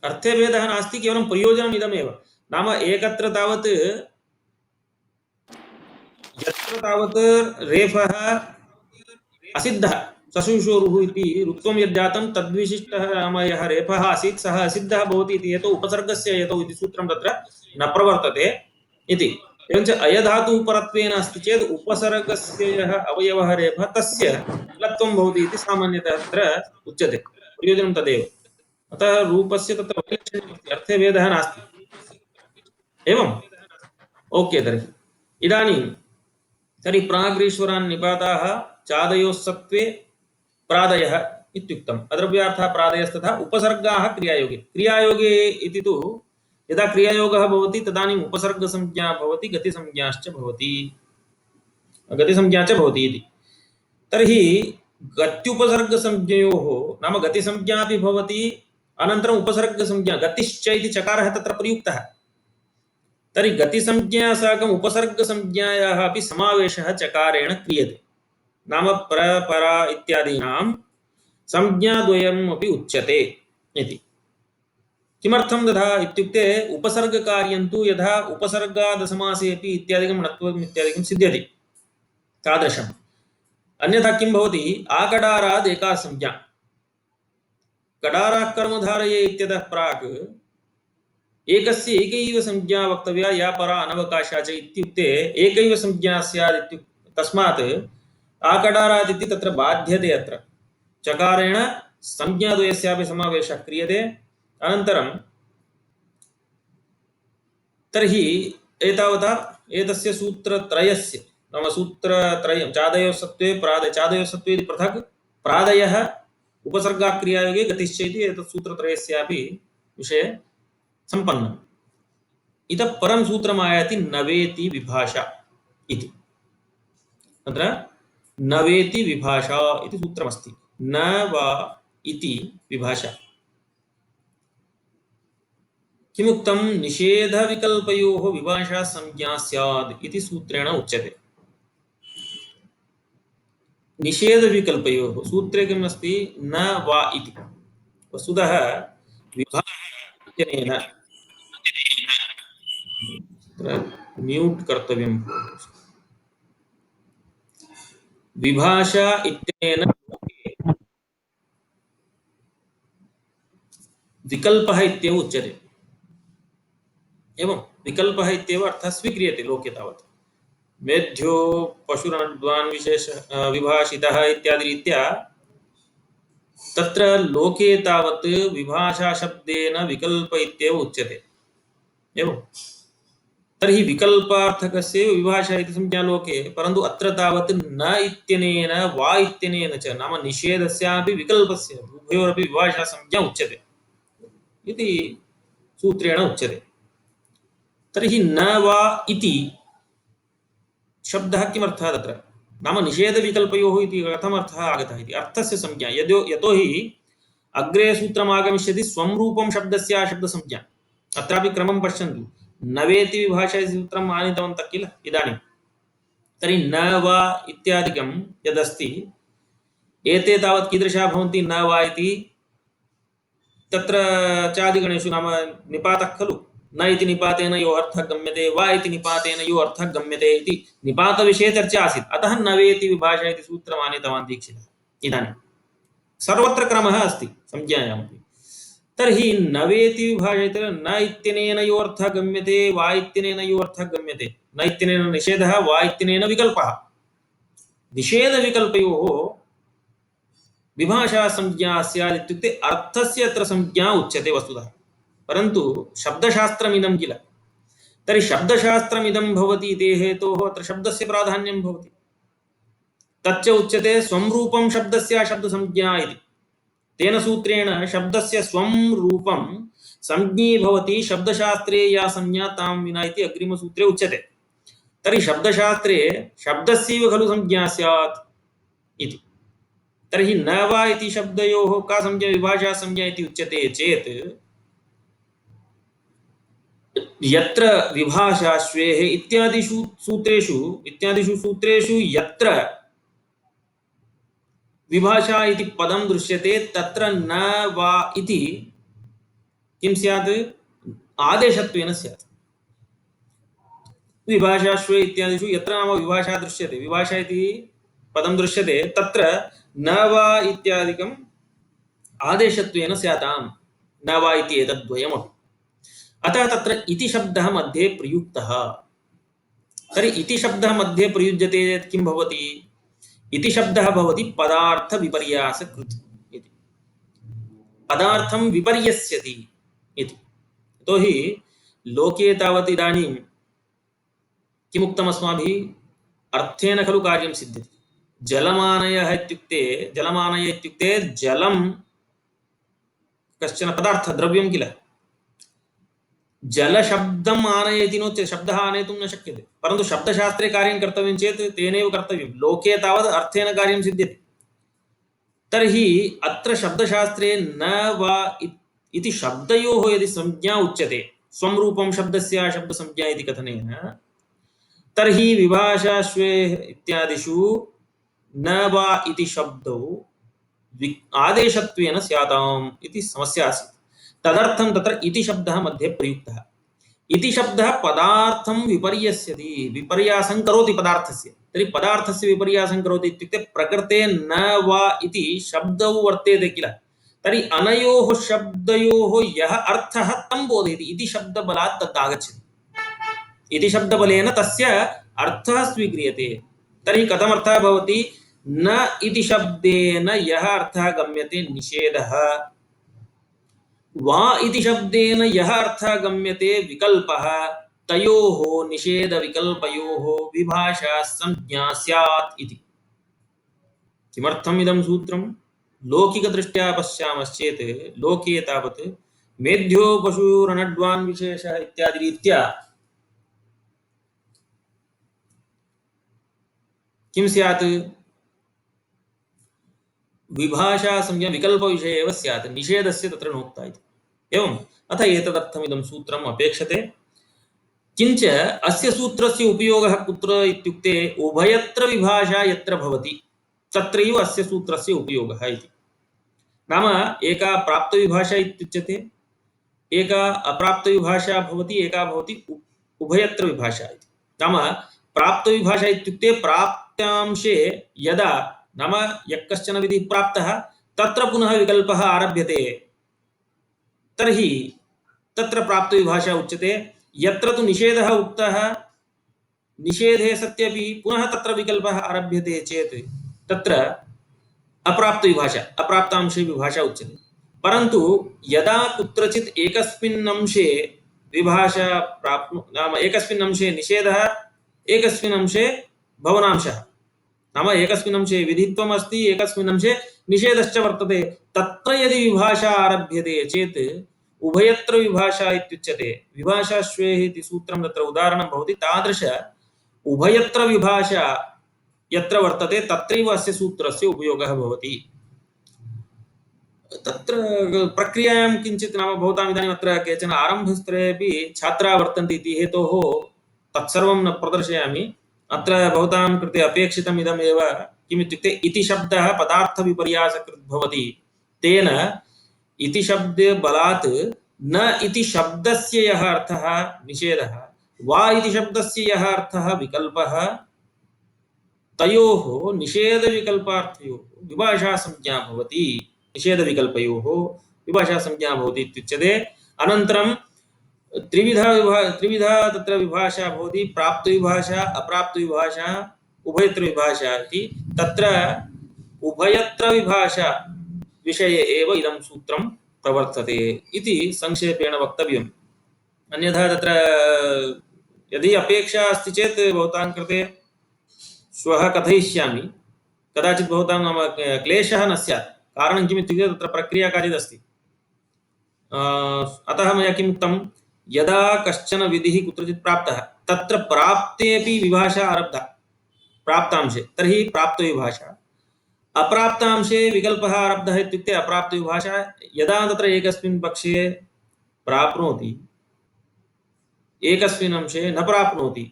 अर्थे भेदः नास्ति, केवलं प्रयोजनम् इदमेव। नाम एकत्र तावत् यत्र तावत् रेफः असिद्धः सशुषोरुः इति ऋत्वं यज्जातं तद्विशिष्टः नाम यः रेफः आसीत् सः असिद्धः भवति इति हेतौ उपसर्गस्य हेतौ इति सूत्रं तत्र न प्रवर्तते इति। एवञ्च अयधातुः परत्वेन अस्ति चेत् उपसर्गस्य यः अवयवः रेफः तस्य लत्वं भवति इति सामान्यतः तत्र उच्यते, प्रयोजनं तदेव। अतः रूपस्य तत्र वैलक्षण्यमस्ति, अर्थे भेदः नास्ति। एवम् ओके। तर्हि प्राग्रीश्वरान् निपाताः चादयोः सत्त्वे प्रादयः इत्युक्तम्। अद्रव्यार्थः प्रादयस्तथा उपसर्गाः क्रियायोगे। क्रियायोगे इति तु यदा क्रियायोगः भवति तदानीम् उपसर्गसंज्ञा भवति, गतिसंज्ञा च भवति इति। तर्हि गत्युपसर्गसंज्ञयोः नाम गतिसंज्ञापि भवति, अनन्तरम् उपसर्गसंज्ञा गतिश्च इति चकारः तत्र प्रयुक्तः। तर्हि गतिसंज्ञया साकम् उपसर्गसंज्ञायाः अपि समावेशः चकारेण क्रियते। नाम प्र परा इत्यादीनां संज्ञाद्वयम् अपि उच्यते इति। किमर्थं तथा इत्युक्ते उपसर्गकार्यं तु यथा उपसर्गादसमासेऽपि इत्यादिकं णत्वम् इत्यादिकं सिद्ध्यति तादृशम्। अन्यथा किं भवति, आकडाराद् एका संज्ञा, कडाराः कर्मधारये इत्यतः प्राक् एकस्य एकैव संज्ञा वक्तव्या या परा अनवकाशा च इत्युक्ते एकैव संज्ञा स्यात् इत्युक्ते तस्मात् आकडारात् इति तत्र बाध्यते। अत्र चकारेण संज्ञाद्वयस्यापि समावेशः क्रियते। अनन्तरं तर्हि एतावता एतस्य सूत्रत्रयस्य नाम सूत्रत्रयं चादयोः सत्त्वे चादयोः सत्त्वे इति पृथक्, प्रादयः उपसर्गाक्रियायोगे गतिश्च इति एतत् सूत्रत्रयस्यापि विषये सम्पन्नम्। इतः परं सूत्रमायाति नवेति विभाषा इति। तत्र नवेति विभाषा इति सूत्रमस्ति। न वा इति विभाषा। किमुक्तं, निषेधविकल्पयोः विभाषा संज्ञा स्यात् इति सूत्रेण उच्यते। निषेधविकल्पयोः सूत्रे किम् अस्ति, न वा इति। वस्तुतः विभाषेन म्यूट् कर्तव्यं। विभाषा इत्यनेन विकल्पः इत्येव उच्यते। एवं विकल्पः इत्येव अर्थः स्वीक्रियते लोके तावत्। मेध्यो पशुरनद्वान् विशेष विभाषितः इत्यादि रीत्या तत्र लोके तावत् विभाषा शब्देन विकल्प इत्येव उच्यते। एवं तर्हि विकल्पार्थकस्य विभाषा इति संज्ञा लोके, परन्तु अत्र तावत् न इत्यनेन वा इत्यनेन च नाम निषेधस्यापि विकल्पस्य उभयोरपि विभाषा संज्ञा उच्यते इति सूत्रेण उच्यते। तर्हि न वा इति शब्दः किमर्थः तत्र, नाम निषेधविकल्पयोः इति कथमर्थः आगतः इति अर्थस्य संज्ञा। यतोहि अग्रे सूत्रम् आगमिष्यति स्वं रूपं शब्दस्य शब्दसंज्ञा। अत्रापि क्रमं पश्यन्तु, नवेति विभाषा इति सूत्रम् आनीतवन्तः किल इदानीं। तर्हि न वा इत्यादिकं यदस्ति एते तावत् कीदृशाः भवन्ति, न वा इति तत्र चादिगणेषु नाम निपातः खलु। न इति निपातेन यो अर्थः गम्यते, वा इति निपातेन यो अर्थः गम्यते इति निपातविषये चर्चा आसीत्। अतः नवेति विभाषा इति सूत्रम् आनीतवान् दीक्षितः। इदानीं सर्वत्र क्रमः अस्ति संज्ञायामपि। तर्हि नवेति विभाषा न इत्यनेन यो अर्थः गम्यते, वा इत्यनेन यो अर्थः गम्यते। न इत्यनेन निषेधः, वा इत्यनेन विकल्पः। निषेधविकल्पयोः विभाषा संज्ञा स्यात् इत्युक्ते अर्थस्य अत्र संज्ञा उच्यते वस्तुतः, परन्तु शब्दशास्त्रमिदं किल। तर्हि शब्दशास्त्रमिदं भवति इति हेतोः अत्र शब्दस्य प्राधान्यं भवति। तच्च उच्यते स्वं रूपं शब्दस्य शब्दसंज्ञा इति। तेन सूत्रेण शब्दस्य स्वं रूपं संज्ञी भवति, शब्दशास्त्रे या संज्ञा तां विना इति अग्रिमसूत्रे उच्यते। तर्हि शब्दशास्त्रे शब्दस्यैव खलु संज्ञा स्यात् इति। तर्हि न वा इति शब्दयोः का संज्ञा विभाषा संज्ञा इति उच्यते चेत् यत्र विभाषाश्वेः इत्यादिषु सूत्रेषु यत्र विभाषा इति पदं दृश्यते तत्र न वा इति किं स्यात् आदेशत्वेन स्यात्। विभाषाश्वे इत्यादिषु यत्र नाम विभाषा दृश्यते विभाषा इति पदं दृश्यते तत्र न वा इत्यादिकम् आदेशत्वेन स्याताम् न वा इति एतद्द्वयमपि। अतः तत्र इति शब्दः मध्ये प्रयुक्तः। तर्हि इति शब्दः मध्ये प्रयुज्यते चेत् किं भवति? इति शब्दः भवति पदार्थविपर्यासकृत् इति। पदार्थं विपर्यस्यति इति। यतोहि लोके तावत् इदानीं किमुक्तम् अस्माभिः? अर्थेन खलु कार्यं सिद्ध्यति। जलमानय इत्युक्ते जलं कश्चन पदार्थ द्रव्यं किल। जलशब्दम् आनयति नो चेत् शब्दः आनयितुं न शक्यते, परन्तु शब्दशास्त्रे कार्यं कर्तव्यं चेत् तेनैव कर्तव्यं। लोके तावत् अर्थेन कार्यं सिद्ध्यति। तर्हि अत्र शब्दशास्त्रे न वा इति शब्दयोः यदि संज्ञा उच्यते स्वं रूपं शब्दस्य शब्दसंज्ञा इति कथनेन, तर्हि विभाषाश्वे इत्यादिषु न वा इति शब्दौ आदेशत्वेन स्याताम् इति समस्या आसीत्। तदर्थं तत्र इति शब्दः मध्ये प्रयुक्तः। इति शब्दः पदार्थं विपर्यस्यति, विपर्यासं करोति पदार्थस्य। तर्हि पदार्थस्य विपर्यासं करोति इत्युक्ते प्रकृते न वा इति शब्दौ वर्तेते किल। तर्हि अनयोः शब्दयोः यः अर्थः तं बोधयति इति शब्दबलात् तत् आगच्छति। इति शब्दबलेन तस्य अर्थः स्वीक्रियते। तर्हि कथमर्थः भवति? न इति शब्देन यः अर्थः गम्यते निषेधः, वा इति शब्देन यः अर्थः गम्यते विकल्पः, तयोः निषेधविकल्पयोः विभाषा संज्ञा स्यात् इति। किमर्थम् इदं सूत्रं? लौकिकदृष्ट्या पश्यामश्चेत् लोके तावत् मेध्यो पशुरनड्वान् विशेषः इत्यादि रीत्या किं स्यात्? विभाषा संज्ञा विकल्पविषये एव स्यात्, निषेधस्य तत्र नोक्ता इति। एवम् अथ एतदर्थमिदं सूत्रम् अपेक्षते। किञ्च अस्य सूत्रस्य उपयोगः कुत्र इत्युक्ते उभयत्र विभाषा यत्र भवति तत्रैव अस्य सूत्रस्य उपयोगः इति। नाम एका प्राप्तविभाषा इत्युच्यते, एका अप्राप्तविभाषा भवति, एका भवति उभयत्र विभाषा इति। नाम प्राप्तविभाषा इत्युक्ते प्राप्तांशे यदा नाम यः कश्चन विधिः प्राप्तः तत्र पुनः विकल्पः आरभ्यते तर्हि तत्र प्राप्तविभाषा उच्यते। यत्र तु निषेधः उक्तः, निषेधे सत्यपि पुनः तत्र विकल्पः आरभ्यते चेत् तत्र अप्राप्तविभाषा, अप्राप्तांशे विभाषा उच्यते। परन्तु यदा कुत्रचित् एकस्मिन् अंशे विभाषा नाम एकस्मिन् अंशे निषेधः, एकस्मिन् अंशे भवनांशः, नाम एकस्मिन् अंशे विधित्वम् अस्ति, एकस्मिन् अंशे निषेधश्च वर्तते, तत्र यदि विभाषा आरभ्यते चेत् उभयत्र विभाषा इत्युच्यते। विभाषाश्वेः इति सूत्रं तत्र उदाहरणं भवति। तादृश उभयत्र विभाषा यत्र वर्तते तत्रैव अस्य सूत्रस्य उपयोगः भवति। तत्र प्रक्रियायां किञ्चित् नाम भवताम् इदानीम् अत्र केचन आरम्भस्तरे अपि छात्राः वर्तन्ते इति हेतोः तत्सर्वं न प्रदर्शयामि। अत्र भवतां कृते अपेक्षितम् इदमेव, किमित्युक्ते इति शब्दः पदार्थविपर्यासकृत् भवति। तेन इति शब्दे बलात् न इति शब्दस्य यः अर्थः निषेधः, वा इति शब्दस्य यः अर्थः विकल्पः, तयोः निषेधविकल्पार्थयोः विभाषा संज्ञा भवति, निषेधविकल्पयोः विभाषा संज्ञा भवति इत्युच्यते। अनन्तरं त्रिविधा तत्र विभाषा भवति, प्राप्तविभाषा, अप्राप्तविभाषा, उभयत्रविभाषा इति। तत्र उभयत्रविभाषा विषये एव इदं सूत्रं प्रवर्तते इति संक्षेपेण वक्तव्यम्। अन्यथा तत्र यदि अपेक्षा अस्ति चेत् भवतां कृते श्वः कथयिष्यामि। कदाचित् भवतां नाम क्लेशः न स्यात्। कारणं किमित्युक्ते तत्र प्रक्रिया काचिदस्ति। अतः मया किम् उक्तं, यदा कश्चन विधिः कुत्रचित् प्राप्तः तत्र प्राप्तेपि विभाषा आरब्धा प्राप्तांशे, तर्हि प्राप्तविभाषा। अप्राप्तांशे विकल्पः आरब्धः इत्युक्ते अप्राप्तविभाषा यदा तत्र एकस्मिन् पक्षे प्राप्नोति एकस्मिन् अंशे न प्राप्नोति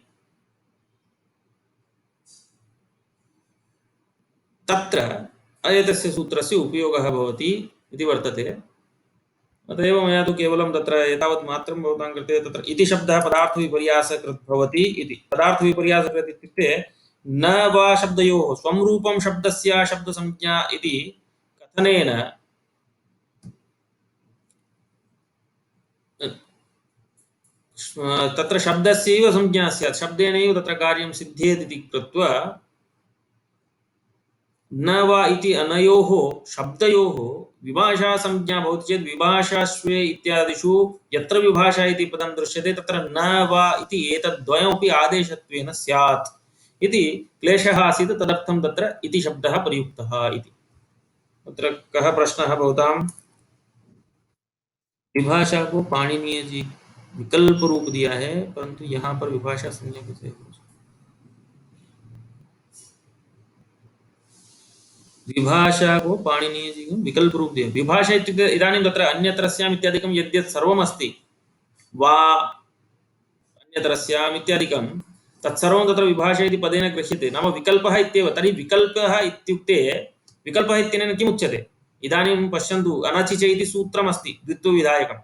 तत्र एतस्य सूत्रस्य उपयोगः भवति इति वर्तते। अतः एव मया तु केवलं तत्र एतावत् मात्रं भवतां कृते तत्र इति शब्दः पदार्थविपर्यासकृत् भवति इति। पदार्थविपर्यासकृत् इत्युक्ते न वा शब्दयोः स्वं रूपं शब्दस्य शब्दसंज्ञा इति कथनेन तत्र शब्दस्यैव संज्ञा स्यात्, शब्देनैव तत्र कार्यं सिद्ध्येत् इति कृत्वा न वा इति अनयोः शब्दयोः विभाषा संज्ञा भवति चेत् विभाषाश्वे इत्यादिषु यत्र विभाषा इति पदं दृश्यते तत्र न वा इति एतद्द्वयमपि आदेशत्वेन स्यात् इति क्लेशः आसीत्। तदर्थं तत्र इति शब्दः प्रयुक्तः इति। तत्र कः प्रश्नः भवतां? विभाषा को पाणिनीय जी विकल्प रूप दिया है, परंतु यहाँ पर विभाषा संज्ञा कैसे? विभाषा को पाणिनीय जी विकल्प रूप दिया। विभाषा इत्युक्ते इदानीं तत्र अन्यत्रस्याम् इत्यादिकं यद्यत् सर्वमस्ति वा अन्यत्रस्याम् इत्यादिकं तत्सर्वं तत्र विभाषा इति पदेन गृह्यते, नाम विकल्पः इत्येव। तर्हि विकल्पः इत्युक्ते विकल्पः इत्यनेन किम् उच्यते? इदानीं पश्यन्तु, अनचि च इति सूत्रमस्ति द्वित्वविधायकम्।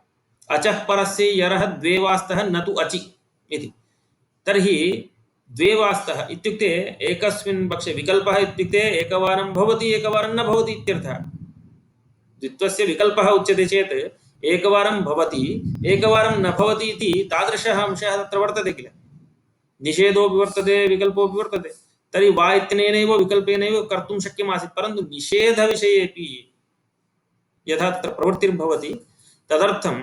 अचः परस्य यरः द्वे वास्तः न तु अचि इति। तर्हि द्वे वास्तः इत्युक्ते एकस्मिन् पक्षे विकल्पः इत्युक्ते एकवारं भवति एकवारं न भवति इत्यर्थः। द्वित्वस्य विकल्पः उच्यते चेत् एकवारं भवति एकवारं न भवति इति तादृशः अंशः तत्र वर्तते किल। निषेधोऽपि वर्तते विकल्पोऽपि वर्तते। तर्हि वा इत्यनेनैव विकल्पेनैव कर्तुं शक्यमासीत्, परन्तु निषेधविषयेपि यथा तत्र प्रवृत्तिर्भवति तदर्थं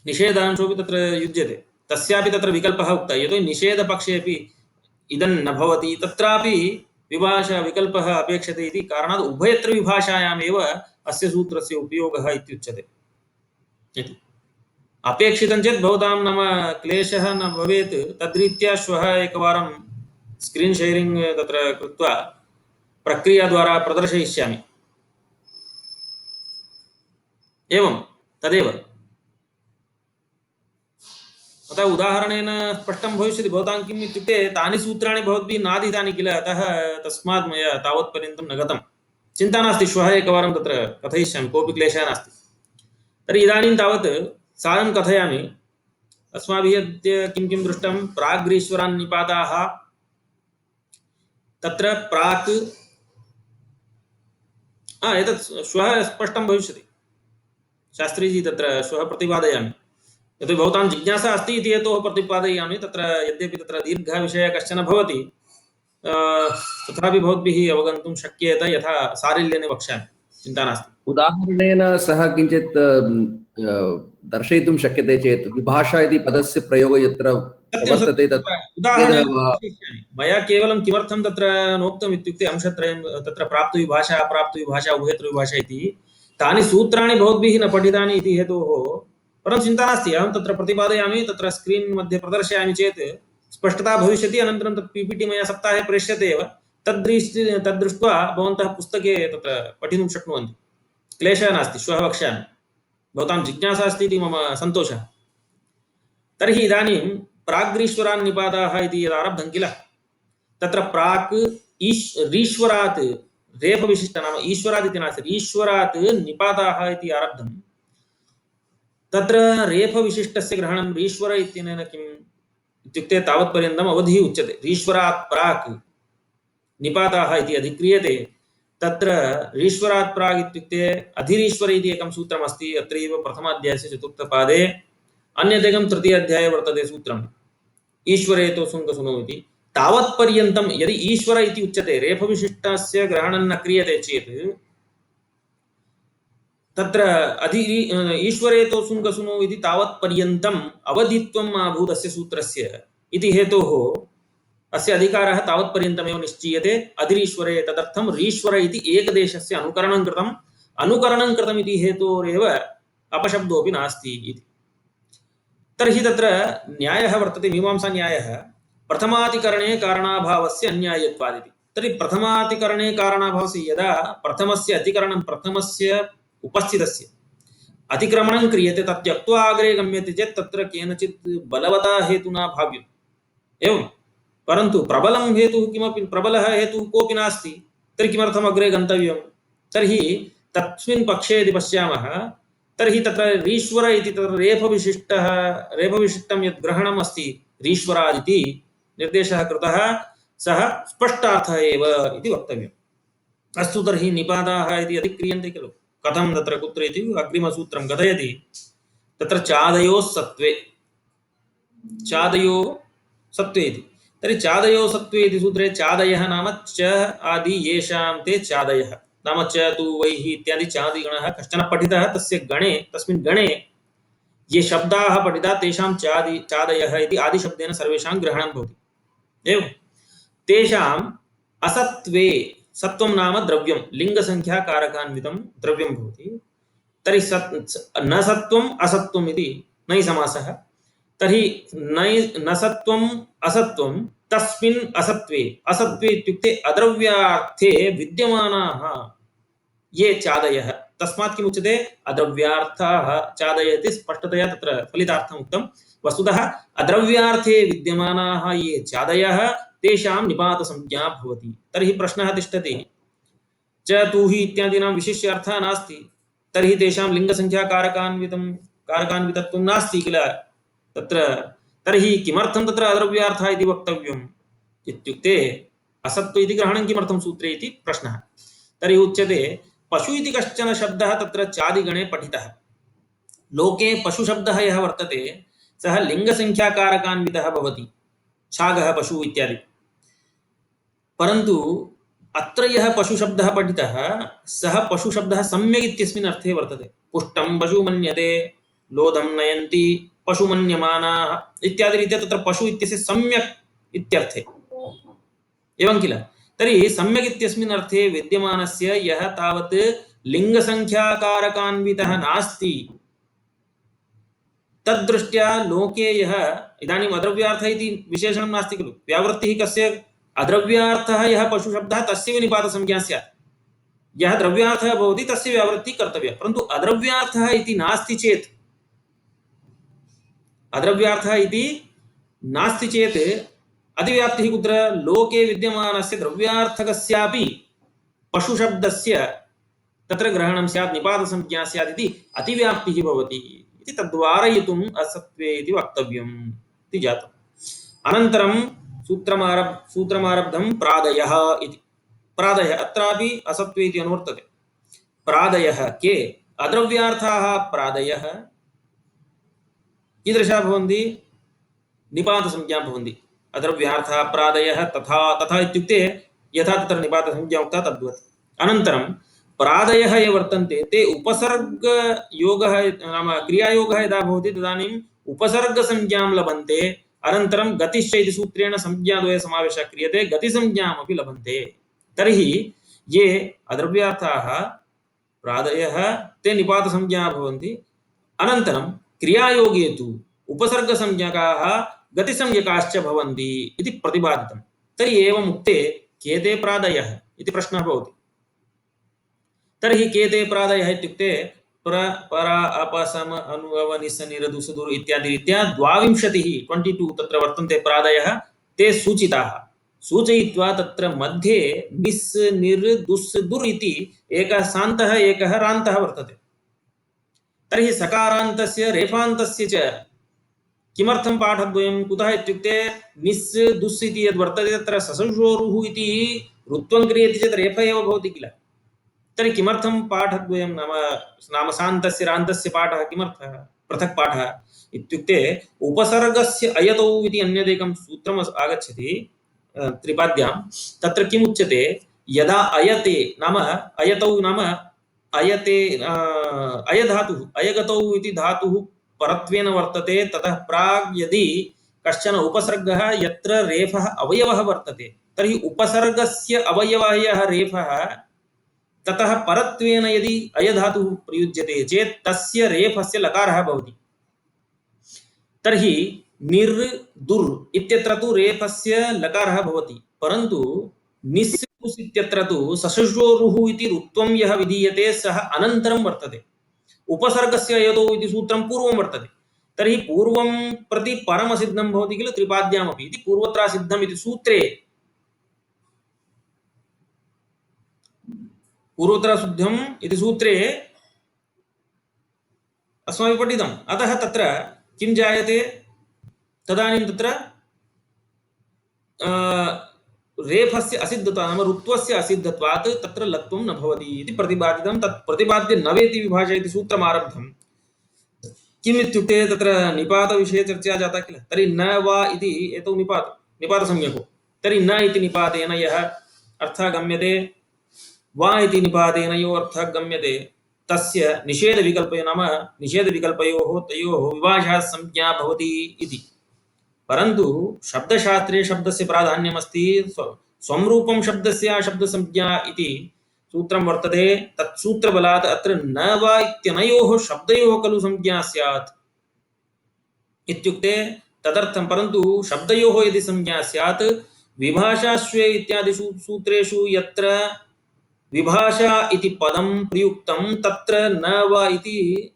निषेधांशोऽपि तत्र युज्यते, तस्यापि तत्र विकल्पः उक्तः। यतो निषेधपक्षे अपि इदं न भवति तत्रापि विभाषा विकल्पः अपेक्षते इति कारणात् उभयत्र विभाषायामेव अस्य सूत्रस्य उपयोगः इत्युच्यते इति। अपेक्षितं चेत् भवतां नाम क्लेशः न भवेत्, तद्रीत्या श्वः एकवारं स्क्रीन् शेरिङ्ग् तत्र कृत्वा प्रक्रियाद्वारा प्रदर्शयिष्यामि। एवं तदेव। अतः उदाहरणेन स्पष्टं भविष्यति भवतां किम् इत्युक्ते तानि सूत्राणि भवद्भिः नाधीतानि किल, अतः तस्मात् मया तावत्पर्यन्तं न गतं। चिन्ता नास्ति, श्वः एकवारं तत्र कथयिष्यामि, कोऽपि क्लेशः नास्ति। तर्हि इदानीं तावत् सारं कथयामि। अस्माभिः अद्य किं किं दृष्टं? प्राग्ग्रीश्वरान् निपाताः, तत्र प्राक् एतत् श्वः स्पष्टं भविष्यति। शास्त्रीजी तत्र श्वः प्रतिपादयामि, यतो भवतां जिज्ञासा अस्ति इति हेतोः प्रतिपादयामि। तत्र यद्यपि तत्र दीर्घः विषयः कश्चन भवति तथापि भवद्भिः अवगन्तुं शक्येत, यथा सारिल्येन वक्ष्यामि, चिन्ता नास्ति। उदाहरणेन सह किञ्चित् दर्शयितुं शक्यते चेत् विभाषा इति पदस्य प्रयोगः यत्र वर्तते तत् मया केवलं किमर्थं तत्र नोक्तम् इत्युक्ते अंशत्रयं तत्र प्राप्तविभाषा अप्राप्तविभाषा उभयत्रविभाषा इति तानि सूत्राणि भवद्भिः न पठितानि इति हेतोः। परन्तु चिन्ता नास्ति, अहं तत्र प्रतिपादयामि, तत्र स्क्रीन् मध्ये प्रदर्शयामि चेत् स्पष्टता भविष्यति। अनन्तरं तत् पीपीटी मया सप्ताहे प्रेष्यते एव, तद्दृष्ट्वा भवन्तः पुस्तके तत्र पठितुं शक्नुवन्ति, क्लेशः नास्ति। श्वः वक्ष्यामि, भवतां जिज्ञासा अस्ति इति मम सन्तोषः। तर्हि इदानीं प्राग्ग्रीश्वरान् निपाताः इति यदारब्धं किल, तत्र प्राक् रीश्वरात् रेफविशिष्ट, नाम ईश्वरात् इति नास्ति, ईश्वरात् निपाताः इति आरब्धं। तत्र रेफविशिष्टस्य ग्रहणं रीश्वर इत्यनेन किम् इत्युक्ते तावत्पर्यन्तम् अवधिः उच्यते। रीश्वरात् प्राक् निपाताः इति अधिक्रियते। तत्र रीश्वरात् प्राक् इत्युक्ते अधिरीश्वर इति एकं सूत्रमस्ति, अत्रैव प्रथमाध्यायस्य चतुर्थपादे। अन्यदेकं तृतीयाध्याये वर्तते सूत्रम्, ईश्वरेतो सुङ्गसुनो इति। तावत्पर्यन्तं यदि ईश्वर इति उच्यते, रेफविशिष्टस्य ग्रहणं न क्रियते चेत् तत्र ईश्वरेतो सुङ्गसुनो इति तावत्पर्यन्तम् अवधित्वम् अभूत् अस्य सूत्रस्य इति हेतोः अस्य अधिकारः तावत्पर्यन्तमेव निश्चीयते अधिरीश्वरे। तदर्थं रीश्वर इति एकदेशस्य अनुकरणं कृतम् इति हेतोरेव अपशब्दोऽपि नास्ति इति। तर्हि तत्र न्यायः वर्तते, मीमांसा न्यायः, प्रथमाधिकरणे कारणाभावस्य अन्यायत्वादिति। तर्हि प्रथमातिकरणे कारणाभावस्य यदा प्रथमस्य अतिकरणं प्रथमस्य उपस्थितस्य अतिक्रमणं क्रियते तत् त्यक्त्वा अग्रे गम्यते चेत् तत्र केनचित् बलवता हेतुना भाव्यम् एवं परन्तु प्रबलं हेतुः किमपि प्रबलः हेतुः कोऽपि नास्ति तर्हि किमर्थम् अग्रे गन्तव्यं तर्हि तस्मिन् पक्षे यदि पश्यामः तर्हि तत्र रीश्वर इति तत्र रेफविशिष्टं यत् ग्रहणम् अस्ति रीश्वरादिति निर्देशः कृतः सः स्पष्टार्थः एव इति वक्तव्यम् अस्तु तर्हि निपाताः इति अधिक्रियन्ते खलु कथं तत्र कुत्र इति अग्रिमसूत्रं कथयति तत्र चादयोः सत्त्वे इति तर्हि चादयोः सत्त्वे इति सूत्रे चादयः नाम च आदि येषां ते चादयः नाम च तु वैः इत्यादि चादिगणः कश्चन पठितः तस्य गणे तस्मिन् गणे ये शब्दाः पठिताः तेषां चादयः इति आदिशब्देन सर्वेषां ग्रहणं भवति एवं तेषाम् असत्त्वे सत्त्वं नाम द्रव्यं लिङ्गसङ्ख्याकारकान्वितं द्रव्यं भवति तर्हि न सत्त्वम् असत्त्वम् इति नै समासः तर्हि न सत्त्वम् असत्त्वं तस्मिन् असत्त्वे इत्युक्ते अद्रव्यार्थे विद्यमानाः ये चादयः तस्मात् किमुच्यते अद्रव्यार्थाः चादयः स्पष्टतया तत्र फलितार्थम् उक्तं वस्तुतः अद्रव्यार्थे विद्यमानाः ये चादयः तेषां निपातसंज्ञा भवति तर्हि प्रश्नः तिष्ठति च तु हि इत्यादीनां विशिष्य अर्थः नास्ति तर्हि तेषां कारकान्वितत्वं नास्ति किल तत्र तर्हि किमर्थं तत्र अद्रव्यार्थः इति वक्तव्यम् इत्युक्ते असत्त्व इति ग्रहणं किमर्थं सूत्रे इति प्रश्नः तर्हि उच्यते पशु इति कश्चन शब्दः तत्र चादिगणे पठितः लोके पशुशब्दः यः वर्तते सः लिङ्गसङ्ख्याकारकान्वितः भवति छागः पशु इत्यादि परन्तु अत्र यः पशुशब्दः पठितः सः पशुशब्दः सम्यक् इत्यस्मिन् अर्थे वर्तते पुष्टं पशु मन्यते लोधं नयन्ति पशु मन्यमानाः इत्यादि रीत्या तत्र पशु इत्यस्य सम्यक् इत्यर्थे एवं किल तर्हि सम्यक् इत्यस्मिन् अर्थे विद्यमानस्य यः तावत् लिङ्गसङ्ख्याकारकान्वितः नास्ति तद्दृष्ट्या लोके यः इदानीम् अद्रव्यार्थः इति विशेषणं नास्ति खलु व्यावृत्तिः कस्य अद्रव्यार्थः यः पशुशब्दः तस्यैव निपातसंज्ञा स्यात् यः द्रव्यार्थः भवति तस्य व्यावृत्तिः कर्तव्या परन्तु अद्रव्यार्थः इति नास्ति चेत् अतिव्याप्तिः कुत्र लोके विद्यमानस्य द्रव्यार्थकस्यापि पशुशब्दस्य तत्र ग्रहणं स्यात् निपातसंज्ञा स्यात् इति अतिव्याप्तिः भवति इति तद्वारयितुम् असत्त्वे इति वक्तव्यम् इति जातम् अनन्तरं सूत्रमारब्धं प्रादयः इति प्रादयः अत्रापि असत्त्वे इति अनुवर्तते प्रादयः के अद्रव्यार्थाः प्रादयः कीदृशाः भवन्ति निपातसंज्ञा भवन्ति अद्रव्यार्थाः प्रादयः तथा इत्युक्ते यथा तत्र निपातसंज्ञा उक्ता तद्वत् अनन्तरं प्रादयः ये वर्तन्ते ते उपसर्गयोगः नाम क्रियायोगः यदा भवति तदानीम् उपसर्गसंज्ञां लभन्ते अनन्तरं गतिश्च इति सूत्रेण संज्ञाद्वय समावेशः क्रियते गतिसंज्ञामपि लभन्ते तर्हि ये अद्रव्यार्थाः प्रादयः ते निपातसंज्ञाः भवन्ति अनन्तरं क्रियायोगे तु उपसर्गसंज्ञकाः गतिसंज्ञकाश्च भवन्ति इति प्रतिपादितं तर्हि एवम् उक्ते के ते प्रादयः इति प्रश्नः भवति तर्हि के ते प्रादयः इत्युक्ते परा अपसम अनुगव निस निरदु सुदुर् इत्यादि रीत्या 22 तत्र वर्तन्ते प्रादयः ते सूचिताः सूचयित्वा तत्र मध्ये निस् निर् दुस् दुर् इति एकः सान्तः एकः रान्तः वर्तते तर्हि सकारान्तस्य रेफान्तस्य च किमर्थं पाठद्वयं कुतः इत्युक्ते निस् दुस् इति यद् वर्तते तत्र ससंशोरुः इति रुत्वं क्रियते चेत् रेफ एव भवति किल तर्हि किमर्थं पाठद्वयं नाम सान्तस्य रान्तस्य पाठः किमर्थः पृथक् पाठः इत्युक्ते उपसर्गस्य अयतौ इति अन्यदेकं सूत्रम् आगच्छति त्रिपाद्यां तत्र किमुच्यते यदा अयते नाम अयतौ नाम अयते अयधातुः अयगतौ इति धातुः परत्वेन वर्तते ततः प्राग् यदि कश्चन उपसर्गः यत्र रेफः अवयवः वर्तते तर्हि उपसर्गस्य अवयवः यः रेफः ततः परत्वेन यदि अयधातुः प्रयुज्यते चेत् तस्य रेफस्य लकारः भवति तर्हि निर् दुर् इत्यत्र तु रेफस्य लकारः भवति परन्तु निस् उस् इत्यत्र तु ससृजोरुः इति रुत्वं यः विधीयते सः अनन्तरं वर्तते। उपसर्गस्य यतो इति सूत्रं पूर्वं वर्तते। तर्हि पूर्वं प्रति परमसिद्धं भवति किल त्रिपाद्यामपि इति पूर्वत्र सिद्धम् इति सूत्रे पूर्वत्र शुद्धम् इति सूत्रे अस्माभिः पठितम्। अतः तत्र किं जायते तदानीं तत्र रेफस्य असिद्धता नाम ऋत्वस्य असिद्धत्वात् तत्र लत्वं न भवति इति प्रतिपादितं। तत् प्रतिपाद्य नवेति विभाषा इति सूत्रम् आरब्धम्। किम् इत्युक्ते तत्र निपातविषये चर्चा जाता किल। तर्हि न वा इति एतौ निपातसंज्ञको। तर्हि न इति निपातेन यः अर्थः गम्यते वा इति निपातेन यो अर्थः गम्यते तस्य निषेधविकल्पयो नाम निषेधविकल्पयोः तयोः विभाषा संज्ञा भवति इति। परन्तु शब्दशास्त्रे शब्दस्य प्राधान्यमस्ति स्वरूपं शब्दस्य शब्दसंज्ञा इति सूत्रं वर्तते। तत् सूत्रबलात् अत्र न वा इत्यनयोः शब्दयोः खलु संज्ञा स्यात् इत्युक्ते तदर्थं। परन्तु शब्दयोः यदि संज्ञा स्यात् विभाषाश्वे इत्यादिषु सूत्रेषु यत्र विभाषा इति पदं प्रयुक्तं तत्र न वा इति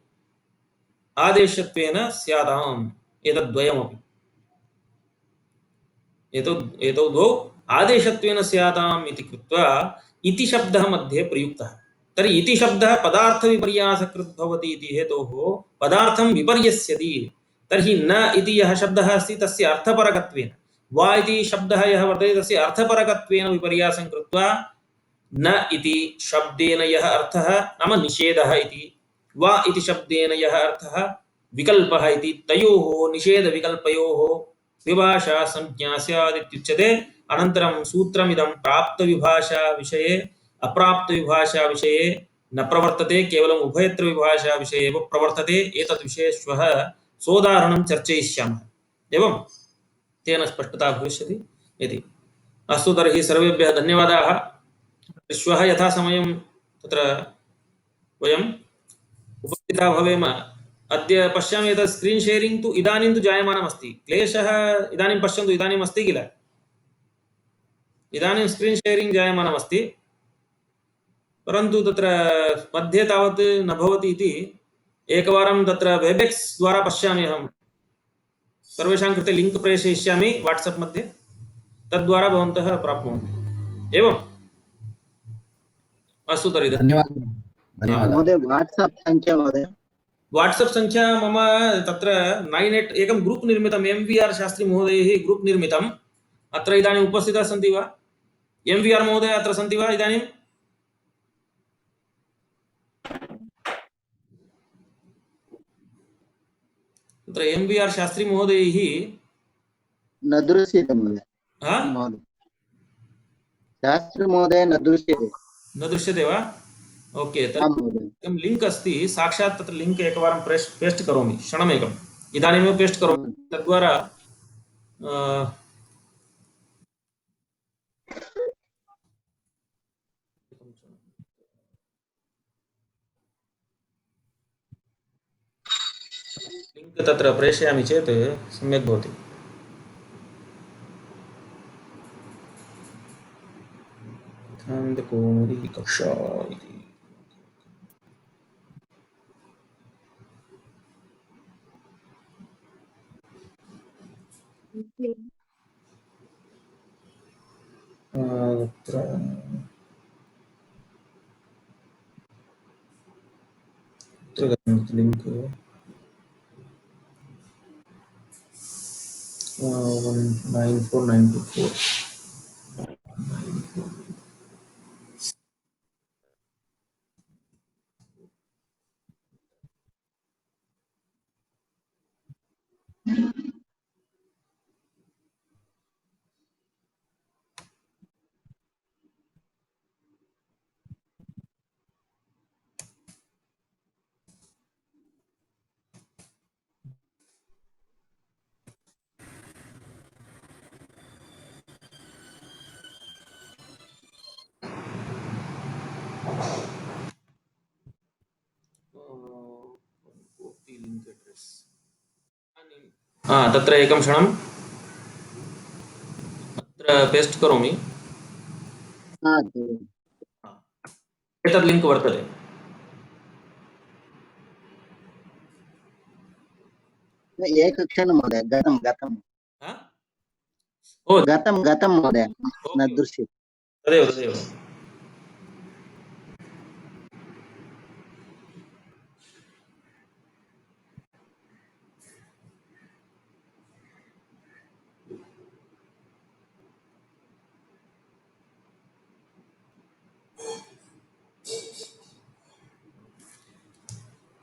आदेशत्वेन स्यादाम्। एतद्द्वयमपि एतौ द्वौ आदेशत्वेन स्यादाम् इति कृत्वा इति शब्दः मध्ये प्रयुक्तः। तर्हि इति शब्दः पदार्थविपर्यासकृत् भवति इति हेतोः पदार्थं विपर्यस्यति। तर्हि न इति यः शब्दः अस्ति तस्य अर्थपरकत्वेन वा इति शब्दः यः वर्तते तस्य अर्थपरकत्वेन विपर्यासं कृत्वा न इति शब्देन यः अर्थः नाम निषेधः इति वा इति शब्देन यः अर्थः विकल्पः इति तयोः निषेधविकल्पयोः विभाषा संज्ञा स्यादित्युच्यते। अनन्तरं सूत्रमिदं प्राप्तविभाषा विषये अप्राप्तविभाषा विषये न प्रवर्तते, केवलम् उभयत्र विभाषा विषये एव प्रवर्तते। एतत् विषये श्वः सोदाहरणं चर्चयिष्यामः। एवं तेन स्पष्टता भविष्यति इति। अस्तु, तर्हि सर्वेभ्यः धन्यवादाः। श्वः यथा समयं तत्र वयम् उपस्थिताः भवेम। अद्य पश्यामि यत् स्क्रीन् शेरिङ्ग् तु इदानीं तु जायमानमस्ति। क्लेशः इदानीं पश्यन्तु, इदानीम् अस्ति किल, इदानीं स्क्रीन् शेरिङ्ग् जायमानमस्ति, परन्तु तत्र मध्ये तावत् न भवति इति एकवारं तत्र वेबेक्स् द्वारा पश्यामि अहं। सर्वेषां कृते लिङ्क् प्रेषयिष्यामि वाट्सप् मध्ये, तद्वारा भवन्तः प्राप्नुवन्ति। एवम् अस्तु, तर्हि धन्यवादः महोदय वाट्सप् संख्या महोदय वाट्सप् संख्या मम तत्र 98 एकं ग्रुप् निर्मितं MVR शास्त्री महोदयैः ग्रुप् निर्मितम्। अत्र इदानीम् उपस्थिताः सन्ति वा? MVR महोदय अत्र सन्ति वा इदानीं? तत्र MVR शास्त्री महोदयैः न दृश्यते महोदय। शास्त्री महोदय न दृश्यते। न दृश्यते वा? ओके, तर्हि लिङ्क् अस्ति, साक्षात् तत्र लिङ्क् एकवारं पेस्ट् करोमि, क्षणमेकम्, इदानीमेव पेस्ट् करोमि। तद्वारा लिङ्क् तत्र प्रेषयामि चेत् सम्यक् भवति। कौमुदी कक्षा इति लिङ्क् 194924 तत्र एकं क्षणम्, अत्र पेस्ट् करोमि। एतद् लिङ्क् वर्तते। एकक्षणं महोदय, गतं हा? ओ महोदय, न ओके, दृश्यते। तदेव।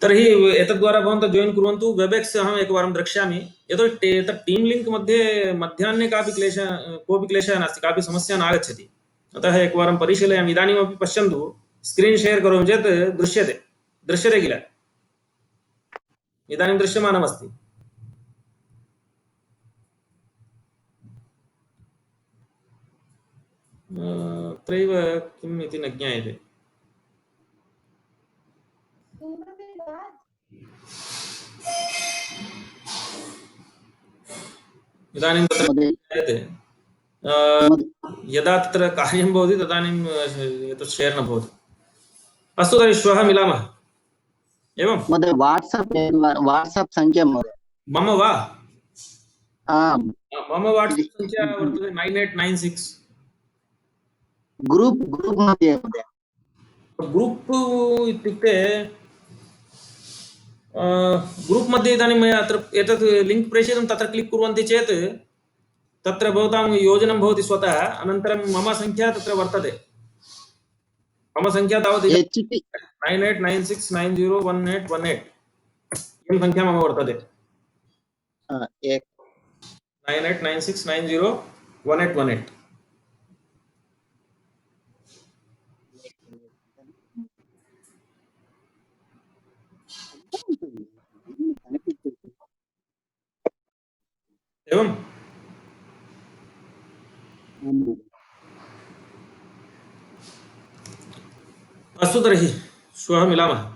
तर्हि एतद्द्वारा भवन्तः जायिन् कुर्वन्तु। वेबएक्स अहम् एकवारं द्रक्ष्यामि, यतोहि एतत् टीम् लिङ्क् मध्ये मध्याह्ने कोऽपि क्लेशः नास्ति, कापि समस्या नागच्छति। अतः एकवारं परिशीलयामि। इदानीमपि पश्यन्तु, स्क्रीन् शेर् करोमि चेत् दृश्यते किल? इदानीं दृश्यमानमस्ति। अत्रैव किम् इति न ज्ञायते। इदानीं तत्र महोदय, ज्ञायते। यदा तत्र कार्यं भवति तदानीं एतत् शेर् न भवति। अस्तु, तर्हि श्वः मिलामः। एवं महोदय, वाट्साप् सङ्ख्या महोदय। मम वा? आम्, मम वाट्सप् सङ्ख्या वर्तते 9896। ग्रूप् मध्ये महोदय। ग्रूप् इत्युक्ते ग्रूप् मध्ये इदानीं मया अत्र एतत् लिङ्क् प्रेषितं, तत्र क्लिक् कुर्वन्ति चेत् तत्र भवतां योजनं भवति स्वतः। अनन्तरं मम सङ्ख्या तत्र वर्तते। मम सङ्ख्या तावत् HT 9896901818 इयं सङ्ख्या मम वर्तते। 9896901818। एवम्। अस्तु, तर्हि श्वः मिलामः।